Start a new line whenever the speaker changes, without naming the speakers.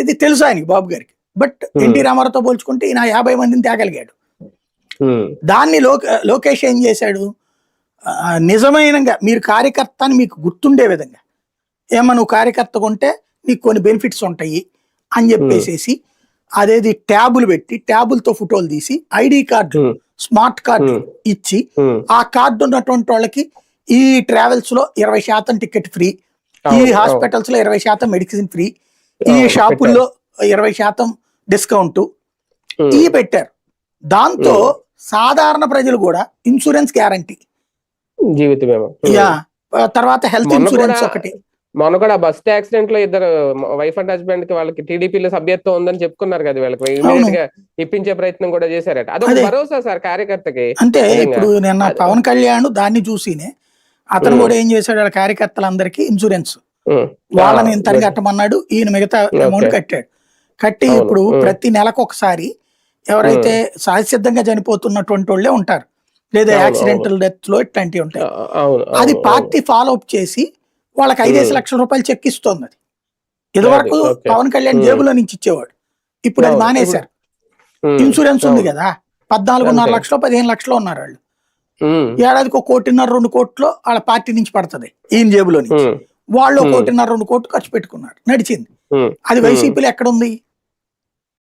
ఇది తెలుసు ఆయనకి బాబు గారికి. బట్ ఎన్టీ రామారావుతో పోల్చుకుంటే ఈయన 50 మందిని తేగలిగాడు. దాన్ని లోకేష్ ఏం చేశాడు, నిజమైన మీరు కార్యకర్త అని మీకు గుర్తుండే విధంగా, ఏమో నువ్వు కార్యకర్తగా ఉంటే నీకు కొన్ని బెనిఫిట్స్ ఉంటాయి అని చెప్పేసేసి అదేది ట్యాబులు పెట్టి ట్యాబులతో ఫోటోలు తీసి ఐడి కార్డు స్మార్ట్ కార్డు ఇచ్చి ఆ కార్డు ఉన్నటువంటి వాళ్ళకి ఈ ట్రావెల్స్ లో 20% టికెట్ ఫ్రీ, ఈ హాస్పిటల్స్ లో 20% మెడిసిన్ ఫ్రీ, ఈ షాపుల్లో 20% డిస్కౌంట్ ఈ పెట్టారు. దాంతో సాధారణ ప్రజలు కూడా ఇన్సూరెన్స్ గ్యారంటీ,
జీవిత బీమా,
తర్వాత హెల్త్ ఇన్సూరెన్స్ ఒకటి.
మొన్న కూడా బస్ యాక్సిడెంట్ లో ఇద్దరు వైఫ్ అండ్ హస్బెండ్ కి వాళ్ళకి టీడీపీలో సభ్యత్వం ఉందని చెప్పుకున్నారు కదా, వీళ్ళకి ఇమీడియట్ గా ఇప్పించే ప్రయత్నం కూడా చేశారట. అది భరోసా సార్ కార్యకర్తకి.
అంటే ఇప్పుడు నిన్న పవన్ కళ్యాణ్ దాన్ని చూసినే అతను కూడా ఏం చేశాడు, వాళ్ళ కార్యకర్తలందరికీ ఇన్సూరెన్స్ వాళ్ళని ఇంతని కట్టమన్నాడు, ఈయన మిగతా అమౌంట్ కట్టాడు. కట్టి ఇప్పుడు ప్రతి నెలకు ఒకసారి ఎవరైతే సహజసిద్ధంగా చనిపోతున్నటువంటి వాళ్ళే ఉంటారు, లేదా యాక్సిడెంటల్ డెత్ లో ఇట్లాంటివి ఉంటాయి, అది పార్టీ ఫాలో అప్ చేసి వాళ్ళకి 5 లక్షల రూపాయలు చెక్ ఇస్తోంది. అది ఇదివరకు పవన్ కళ్యాణ్ జేబులో నుంచి ఇచ్చేవాడు, ఇప్పుడు అది మానేశారు. ఇన్సూరెన్స్ ఉంది కదా, 14.5 లక్షలు 15 లక్షలు ఉన్నారు వాళ్ళు, ఏడాదికి 1.5 కోటి 2 కోట్లు వాళ్ళ పార్టీ నుంచి పడుతుంది ఈయన జేబులో నుంచి. వాళ్ళు 1.5 కోటి 2 కోట్లు ఖర్చు పెట్టుకున్నారు, నడిచింది. అది వైసీపీలో ఎక్కడుంది?